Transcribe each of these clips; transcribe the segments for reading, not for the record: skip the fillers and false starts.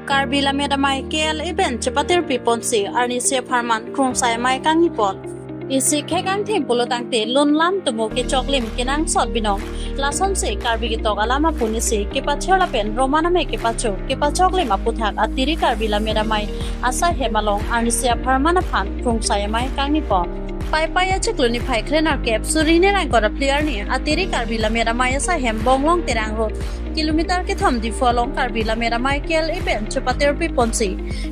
Karbi la medamai KL event cepatir piponsi arni se farman krung sai mai kangi pon. Isi kekang tim pulo tangte lon lam tumo ke choklim kinang sot binong. Lason se karbi gitok alama punisi kepachola pen romana me kepacho kepachoklim aputhak atiri karbi la medamai asa hemalong arni se farmana phan krung sai mai kangi pon. Pai cekluni pai krenar kep surine rang kora player ni atiri karbila mera maya sa hem bonglong terang road kilometer ke thom di folong karbila mera mai kel event chupater pi ponsi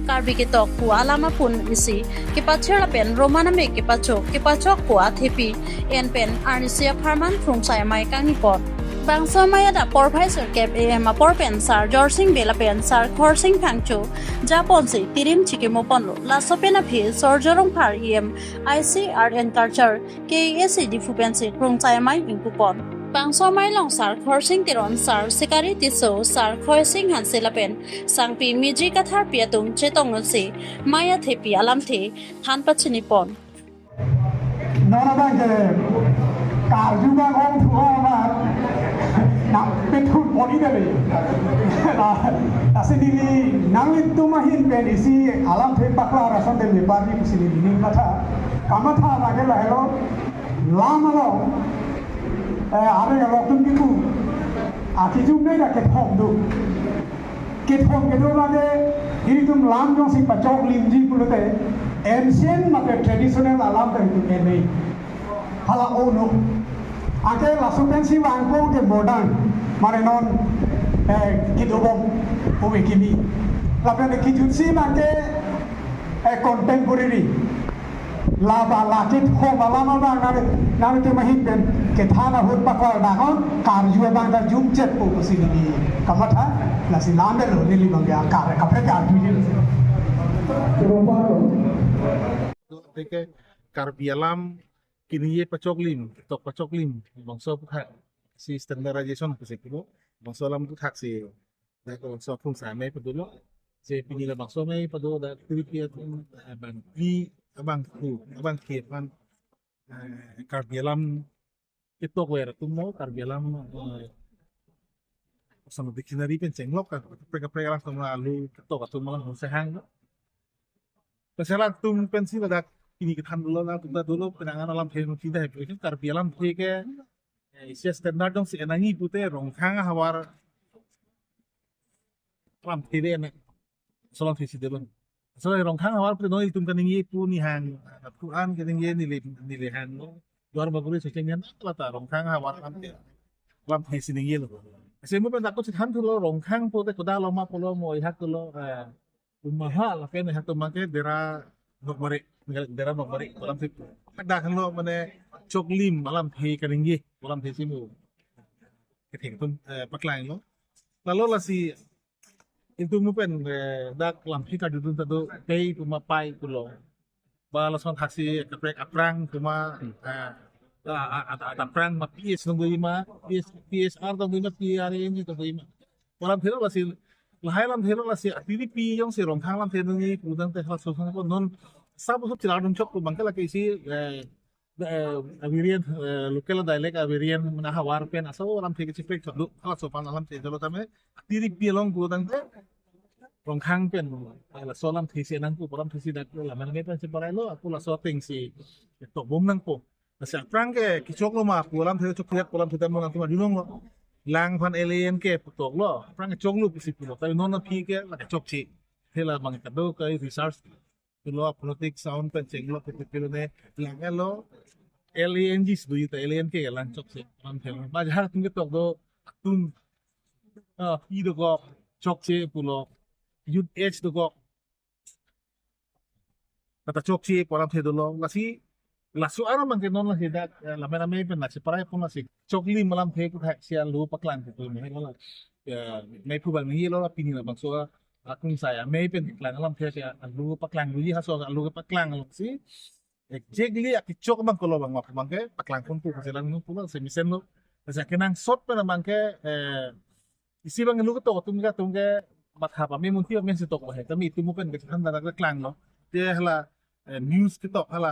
karbi ke tok ku alama pun isi ke pachera pen romana me ke pachok ku athepi en pen arnisia farman from sai mai kangi pot bangsa maya da porvisor kep em por pen sar jorsing bela pen sar khorsing phangchu japon se tirim chike mo ponlo la sopena phi sorjorong phar em ICR and culture KSC diffupensi krong chai mai ingpupon bangsa mai long sar khorsing tiron sar sikari tiso sar khorsing hansela pen sangpi miji kathar piatung chetong se maya thepi alam the than pachini pon nona bang karju bang ong thu ma nak petut body dale asidili nangit tumahin penisi alam the pakla rason de party kusili ni katha kamatha lagela hello lamalo are galo tum kiku akijum nei ra kethom du kethom kedo lage iritum lam jong sing pachok limji pulote ancient mate traditional alam ta itu nei hala ono ake lasupensi wangko ke modern mare non kidobom obe kimi lapen kijutsi mate contemporary laba lakit ho balama bang nare te mahin ben ke thana hut pakor dahon karju bang da jum chet po posini kamatha lasi lande lo nili bang ya kar kapre ka tuji ke karbialam kini ye pacoklim tok pacoklim bangsa puthak si standardization kusekilo bangsa lam puthak si da ko bangsa phung sa mai padulo je pini la bangsa mai padu da tripia bang ni abang ke pan karbialam itok wer tumo karbialam sama dictionary pen cenglok ka preka lang sama alu tok atau malam sehang pesalan tum pensi pada ini kita dulu lah kita dulu penanganan alam film kita itu karbi alam ke isi standar dong si enangi putih rongkang hawar alam TV nih soal visi dulu soal rongkang hawar putih nol itu kan ini pun nihan Quran kan ini nilaihan luar bagusnya secengan lah ta rongkang hawar alam visi nih lo saya mau pentakut sih kan dulu rongkang putih kuda lama pulau mau ihat dulu mahal lah kan ihat tuh makanya dera nombari dalam situ dah lo mana coklim malam he karinggi malam he simu keting pun paklang lo lalu lah si itu mungkin dak lam he kadu tu tu pay cuma pai pulo balas on taksi keprek aprang cuma ada aprang ma PS nunggu lima PSR nunggu lima PR ini nunggu lima malam he lah si lahai lam he lah si aktivitas pi yang si rongkang lam he nunggu kemudian teh lah susun pun non सब सब चिराग चौक को बंकल के इसी अवेरियन local dialect अवेरियन मना हवार पेन असो आराम थे के चिपेक छदु हला सोपान आराम थे जलो तमे तिरि पिलोंग को तंते रंखांग पेन ला सोलाम थे से नंग को परम थे सी दा ला मन ने पेन से पराय लो aku la so ting si to bom nang po sa prang ke kichok lo ma ko lam थे chok yak ko lam थे tamong tu ma dilong lo lang pan alien ke tok lo prang ke chok lu si pulo ta non na phi ke la chok chi thela bang ka do ka research lo politik sound penceng lo pipilo ne langan lo alien jis do yuta alien ke lan chok se man thel ba jar tum ke tok do tum pi do go chok se pulo yut h do go kata chok se polam the do lo lasi lasu ara man ke non la hedak la mena me pen la se parai pun la se chok li malam the ku thak sia lu paklan ke tu me lo me pu bang ni lo la pini la bang so akung saya may pen klang alam phe ya alu paklang lu ha so alu paklang alu si exactly akichok bang kolo bang mak bang ke paklang pun pu selan nu pu se misen lo sa kenang sot pa bang ke isi bang lu to tum ke matha pa me mun ti men se tok ba he kami tu mu pen ke han da klang lo te hala news ke tok hala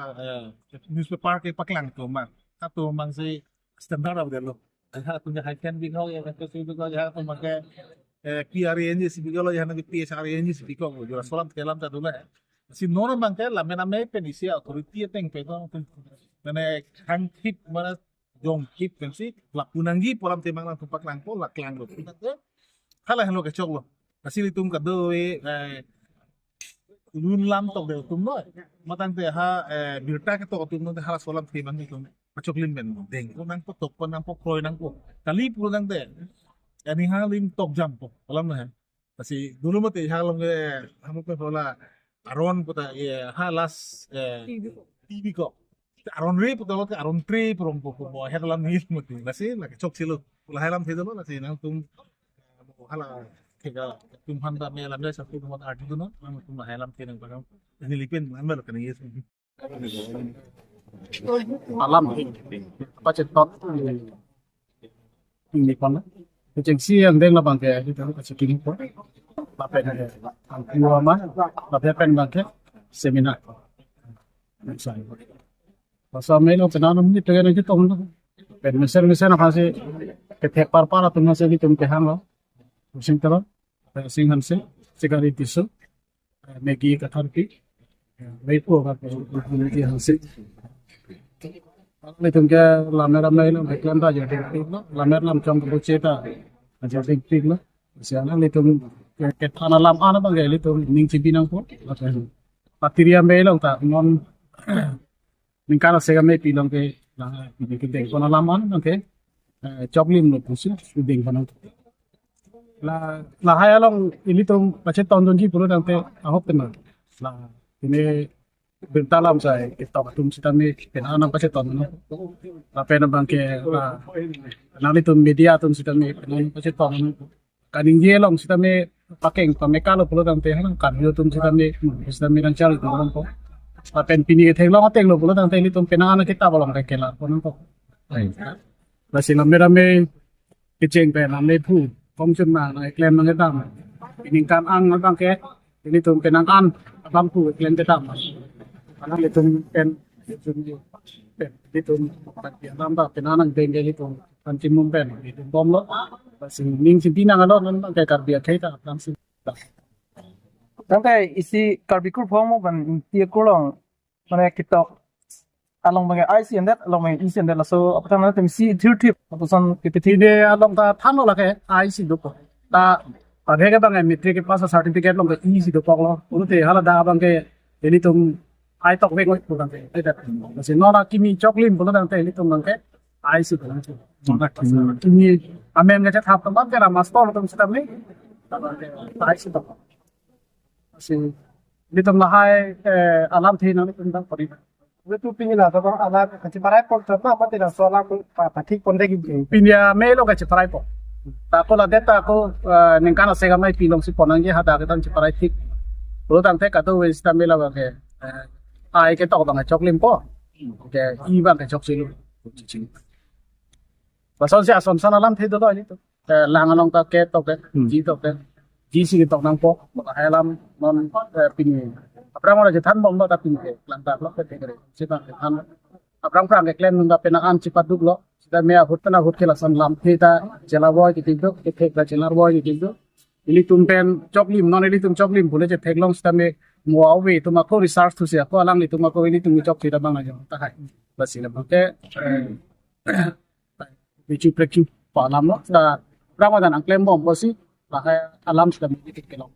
newspaper ke paklang to mang ka to mang se standard of de lo ha tu ja hai ken bi ho ya ke su ko ja tu mang ke PRN je sibi kalau yang nanti PSRN je sibi kau jual solam kelam tak dulu si nona bangkai lah mana penisi authority teng peto mana hangkip mana jongkip pensi lapunanggi polam temang lang tumpak lang po laklang lo kalau yang lo kecok lo kasih litung kadoe lun lam tok de tum no matang te ha birta ke tok tum no te hala solam temang ni tum kecok lim ben deng ko nang po tok po nang po kroy nang po kali pul nang te ani ha lim tok jam po alam na kasi dulu mate halam ke hamu pe bola aron puta halas TV ko aron re puta lo aron tre prom po po ha dalam ni mate kasi la kecok silo la halam te dolo nasi nang tum hala kega tum handa me alam dai satu tum arti tu no tum la halam te nang pagam ni lipen amel kan yes alam apa cetot ini pun ceng si yang deng la bangke itu kan cikin po lapen ang kuwa ma lapen bangke seminar sai pasal melo penanam ni tegan itu tom pen mesel apa sih ketek parpara tu masih di tum tehang lo sing tero sing hanse sekali tisu megi katarki Lepo kan di hanse Litung ke lamer ramai lo, bagian dah jadi pik lo, lamer lam cong tu ceta, jadi pik lo. Siapa litung ke tanah lam ana bang ke litung ning cipi nang po, patiria me lo tak non, ningkala sega me pilong ke lah ini ke deng tanah lam ana bang ke, coklim lo pusi, deng panang. Lah hai long litung macet tahun tunji puluh nang te ahok tenar, lah ini bertalam saya kita tum kita ni penanam pasal tahun mana apa yang bangke nanti tum media tum kita ni penanam pasal tahun mana kaning jelong kita ni pakai pamekalo perlu nanti kan yo tum kita ni rancang itu orang po apa yang pini kita lo ngateng lo perlu nanti ini tum penanam kita bolong kekela orang po masih rame keceng penanam pu kongsun mana iklan mengetang ini kan ang bangke ini tum penangan lampu iklan kita karena itu bagian tambah penanang dengkel itu kancing mumpen itu bom lo masih ning simpinang alo nan kayak karbiak kita langsung Tangkai isi karbikur formu ban tiap kurang mana kita along bangai IC and that along bangai IC and that so apa namanya tem si tip atau san PPT ini along ta thano la ke IC dupo ta adhe ke bangai metric ke pas certificate long ke IC dupo lo urute hala da bangai ini tum ai tok veng pulang te ai dat masih nora kimi coklim pulang te itu nangke ai si pulang te nora kimi amen ngaca thap tamam kera master tum sitam ni ai si tok masih di tum lahai alam thi nang tum dang pari itu pingin lah tapi alat kecil parai pun tapi apa tidak soal aku patik pun degi pinya melo ka ciparai po ta ko la deta ko ningkana sega mai pilong si ponang ge hada ka tang ciparai tik pulang te ka to we sitam mela ba ke ai cái tàu bằng chọc lim po cái y bằng cái chọc xí luôn và sau sẽ xong xong làm thế đó thôi chứ làng anh ông ta kết tộc đấy chỉ xí cái tộc năng po mà hay làm non pin apa mau aja than bom ta pin ke lantar lo ke kere sita ke than apa prang ke klen nunda penakan cepat duk lo sita mea hutna hut ke lasan lam theta jela boy ke tido ke thek la jelar boy ke tido ili tumpen choklim non ili tum choklim bule je theklong sita me muawi tuma ko research tu sia ko alang ni tuma ko ini tumi chok tidak bang aja tak hai basi la bang ke bicu prekyu palam lo da ramadan ang klem bom bosi lah alam sudah mengikut kelong